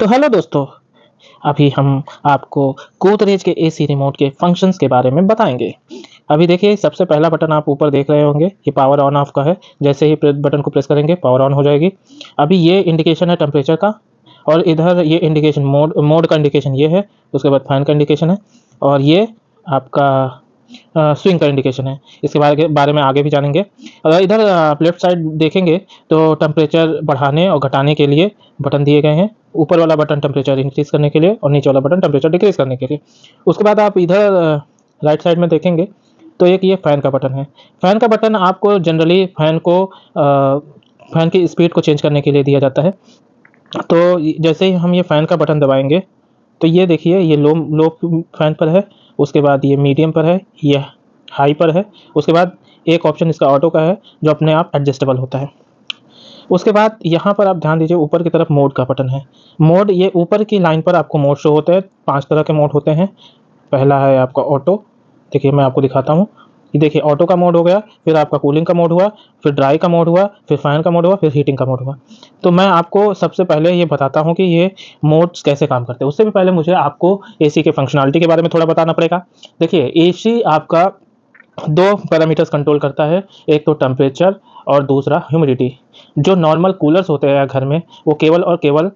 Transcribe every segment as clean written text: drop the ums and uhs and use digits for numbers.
तो हेलो दोस्तों, अभी हम आपको गोदरेज के एसी रिमोट के फंक्शंस के बारे में बताएँगे। अभी देखिए सबसे पहला बटन आप ऊपर देख रहे होंगे, ये पावर ऑन ऑफ का है। जैसे ही बटन को प्रेस करेंगे पावर ऑन हो जाएगी। अभी ये इंडिकेशन है टेम्परेचर का और इधर ये इंडिकेशन मोड मोड का इंडिकेशन ये है, उसके बाद फैन का इंडिकेशन है और ये आपका स्विंग का इंडिकेशन है। इसके बारे में आगे भी जानेंगे। इधर आप लेफ्ट साइड देखेंगे तो टेम्परेचर बढ़ाने और घटाने के लिए बटन दिए गए हैं। ऊपर वाला बटन टेम्परेचर इंक्रीज़ करने के लिए और नीचे वाला बटन टेम्परेचर डिक्रीज़ करने के लिए। उसके बाद आप इधर राइट साइड में देखेंगे तो एक ये फ़ैन का बटन है। फ़ैन का बटन आपको जनरली फ़ैन की स्पीड को चेंज करने के लिए दिया जाता है। तो जैसे ही हम ये फ़ैन का बटन दबाएँगे तो ये देखिए ये लो लो फैन पर है, उसके बाद ये मीडियम पर है, ये हाई पर है, उसके बाद एक ऑप्शन इसका ऑटो का है जो अपने आप एडजस्टेबल होता है। उसके बाद यहाँ पर आप ध्यान दीजिए ऊपर की तरफ मोड का बटन है। मोड ये ऊपर की लाइन पर आपको मोड शो होते हैं, 5 तरह के मोड होते हैं। पहला है आपका ऑटो, देखिए मैं आपको दिखाता हूँ। ये देखिए ऑटो का मोड हो गया, फिर आपका कूलिंग का मोड हुआ, फिर ड्राई का मोड हुआ, फिर फैन का मोड हुआ, फिर हीटिंग का मोड हुआ। तो मैं आपको सबसे पहले ये बताता हूँ कि ये मोड्स कैसे काम करते हैं। उससे भी पहले मुझे आपको एसी के फंक्शनैलिटी के बारे में थोड़ा बताना पड़ेगा। देखिए एसी आपका 2 पैरामीटर्स कंट्रोल करता है, एक तो टेम्परेचर और दूसरा ह्यूमिडिटी। जो नॉर्मल कूलर्स होते हैं घर में, वो केवल और केवल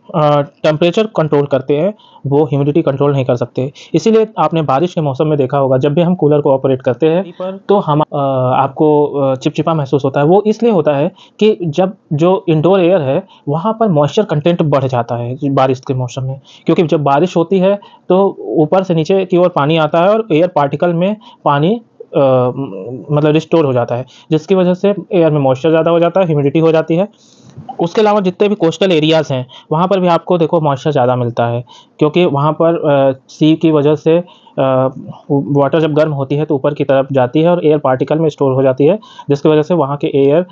टेम्परेचर कंट्रोल करते हैं, वो ह्यूमिडिटी कंट्रोल नहीं कर सकते। इसीलिए आपने बारिश के मौसम में देखा होगा, जब भी हम कूलर को ऑपरेट करते हैं, तो आपको चिपचिपा महसूस होता है। वो इसलिए होता है कि जब जो इंडोर एयर है, वहाँ पर मॉइस्चर कंटेंट बढ़ जाता है बारिश के मौसम में। क्योंकि जब बारिश होती है, तो ऊपर से नीचे की ओर पानी आता है और एयर पार्टिकल में पानी मतलब रिस्टोर हो जाता है, जिसकी वजह से एयर में मॉइस्चर ज़्यादा हो जाता है, ह्यूमिडिटी हो जाती है। उसके अलावा जितने भी कोस्टल एरियाज़ हैं, वहाँ पर भी आपको देखो मॉइस्चर ज़्यादा मिलता है, क्योंकि वहाँ पर सी की वजह से वाटर जब गर्म होती है तो ऊपर की तरफ जाती है और एयर पार्टिकल में स्टोर हो जाती है, जिसकी वजह से वहाँ के एयर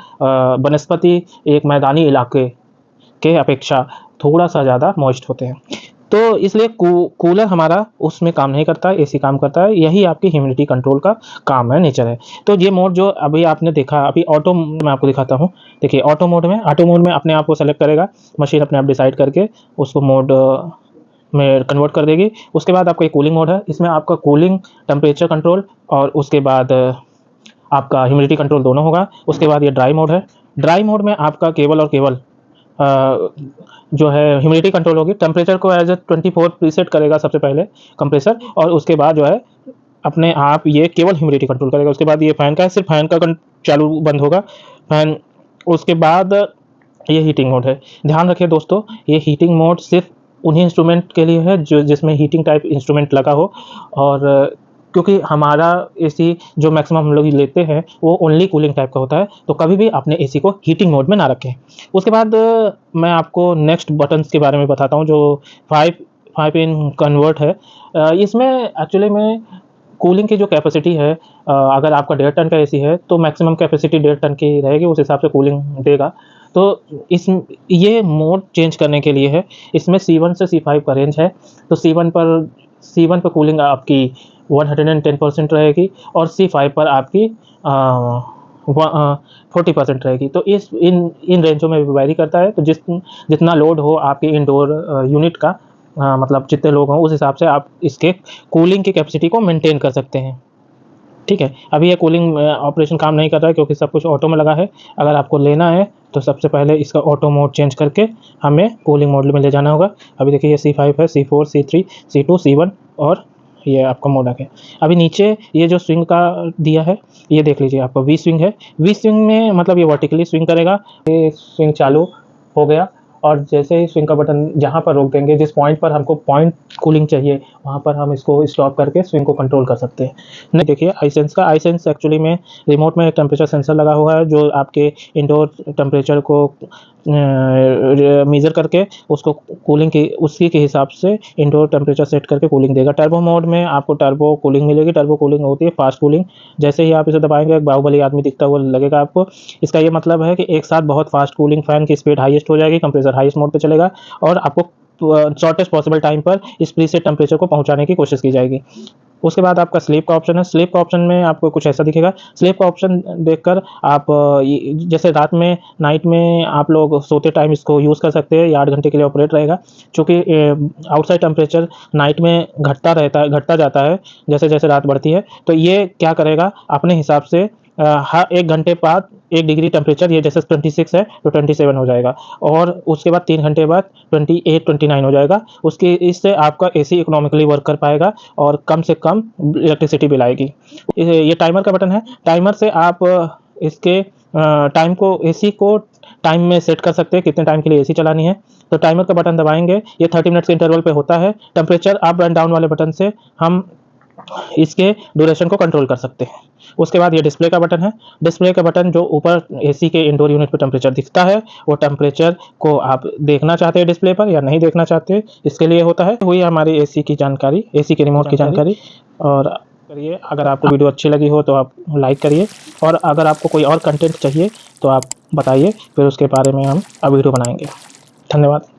बनस्पति एक मैदानी इलाके के अपेक्षा थोड़ा-सा ज़्यादा मॉइस्ट होते हैं। तो इसलिए कूलर हमारा उसमें काम नहीं करता है, एसी काम करता है। यही आपकी ह्यूमिडिटी कंट्रोल का काम है, नेचर है। तो ये मोड जो अभी आपने देखा, अभी ऑटो मैं आपको दिखाता हूँ। देखिए ऑटो मोड में अपने आप को सेलेक्ट करेगा, मशीन अपने आप डिसाइड करके उसको मोड में कन्वर्ट कर देगी। उसके बाद आपका ये कूलिंग मोड है, इसमें आपका कूलिंग, टेम्परेचर कंट्रोल और उसके बाद आपका ह्यूमिडिटी कंट्रोल दोनों होगा। उसके बाद ये ड्राई मोड है। ड्राई मोड में आपका केवल और केवल जो है ह्यूमिडिटी कंट्रोल होगी। टेम्परेचर को एज़ 24 प्रीसेट करेगा सबसे पहले कंप्रेसर, और उसके बाद जो है अपने आप ये केवल ह्यूमिडिटी कंट्रोल करेगा। उसके बाद ये फ़ैन का है, सिर्फ फ़ैन का चालू बंद होगा फ़ैन। उसके बाद ये हीटिंग मोड है। ध्यान रखिए दोस्तों, ये हीटिंग मोड सिर्फ उन्हीं इंस्ट्रूमेंट के लिए है जो जिसमें हीटिंग टाइप इंस्ट्रूमेंट लगा हो, और क्योंकि हमारा एसी जो मैक्सिमम हम लोग लेते हैं वो ओनली कूलिंग टाइप का होता है, तो कभी भी अपने एसी को हीटिंग मोड में ना रखें। उसके बाद मैं आपको नेक्स्ट बटन्स के बारे में बताता हूँ, जो 5 पिन कन्वर्ट है। इसमें एक्चुअली में कूलिंग की जो कैपेसिटी है, अगर आपका 1.5 टन का एसी है तो मैक्सिमम कैपेसिटी 1.5 टन की रहेगी, उस हिसाब से कूलिंग देगा। तो ये मोड चेंज करने के लिए है। इसमें C1 से C5 का रेंज है। तो C1 पर कूलिंग आपकी 110% रहेगी और C5 पर आपकी 40% रहेगी। तो इन रेंजों में वेरी करता है। तो जितना लोड हो आपके इंडोर यूनिट का, मतलब जितने लोग हों उस हिसाब से आप इसके कूलिंग की कैपेसिटी को मेंटेन कर सकते हैं। ठीक है, अभी ये कूलिंग ऑपरेशन काम नहीं कर रहा है क्योंकि सब कुछ ऑटो में लगा है। अगर आपको लेना है तो सबसे पहले इसका ऑटो मोड चेंज करके हमें कूलिंग मोड में ले जाना होगा। अभी देखिए ये C5 है, C4, C3, C2, C1 और ये आपका मोड आ गया। अभी नीचे ये जो स्विंग का दिया है, ये देख लीजिए, आपका वी स्विंग है। वी स्विंग में मतलब ये वर्टिकली स्विंग करेगा। ये स्विंग चालू हो गया और जैसे ही स्विंग का बटन जहाँ पर रोक देंगे, जिस पॉइंट पर हमको पॉइंट कूलिंग चाहिए, वहाँ पर हम इसको स्टॉप करके स्विंग को कंट्रोल कर सकते हैं। नहीं, देखिए आई सेंस एक्चुअली में रिमोट में एक टेम्परेचर सेंसर लगा हुआ है जो आपके इंडोर टेम्परेचर को मेज़र करके उसको कूलिंग की उसी के हिसाब से इंडोर टेम्परेचर सेट करके कूलिंग देगा। टर्बो मोड में आपको टर्बो कूलिंग मिलेगी। टर्बो कूलिंग होती है फास्ट कूलिंग। जैसे ही आप इसे दबाएँगे, एक बाहुबली आदमी दिखता हुआ लगेगा आपको। इसका ये मतलब है कि एक साथ बहुत फास्ट कूलिंग फ़ैन की स्पीड हाईएस्ट हो जाएगी, कंप्रेसर हाईएस्ट मोड पे चलेगा और आपको शॉर्टेस्ट पॉसिबल टाइम पर इस प्रीसेट टेम्परेचर को पहुँचाने की कोशिश की जाएगी। उसके बाद आपका स्लीप का ऑप्शन है। स्लीप का ऑप्शन में आपको कुछ ऐसा दिखेगा। स्लीप का ऑप्शन देखकर आप जैसे रात में नाइट में आप लोग सोते टाइम इसको यूज़ कर सकते हैं। ये 8 घंटे के लिए ऑपरेट रहेगा। चूँकि आउटसाइड टेम्परेचर नाइट में घटता जाता है जैसे जैसे रात बढ़ती है। तो ये क्या करेगा अपने हिसाब से हर 1 घंटे बाद 1 डिग्री टेम्परेचर, ये जैसे 26 है तो 27 हो जाएगा और उसके बाद 3 घंटे बाद 28-29 हो जाएगा। उसके इससे आपका एसी इकोनॉमिकली वर्क कर पाएगा और कम से कम इलेक्ट्रिसिटी बिल आएगी। ये टाइमर का बटन है। टाइमर से आप इसके टाइम को एसी को टाइम में सेट कर सकते हैं कितने टाइम के लिए एसी चलानी है। तो टाइमर का बटन दबाएंगे, ये 30 मिनट्स के इंटरवल पे होता है। टेम्परेचर अप एंड डाउन वाले बटन से हम इसके ड्यूरेशन को कंट्रोल कर सकते हैं। उसके बाद ये डिस्प्ले का बटन है। डिस्प्ले का बटन जो ऊपर एसी के इंडोर यूनिट पे टेम्परेचर दिखता है, वो टेम्परेचर को आप देखना चाहते हैं डिस्प्ले पर या नहीं देखना चाहते, इसके लिए होता है। हुई हमारी एसी की जानकारी, एसी के रिमोट की जानकारी। और करिए, अगर आपको वीडियो अच्छी लगी हो तो आप लाइक करिए और अगर आपको कोई और कंटेंट चाहिए तो आप बताइए, फिर उसके बारे में हम वीडियो बनाएंगे। धन्यवाद।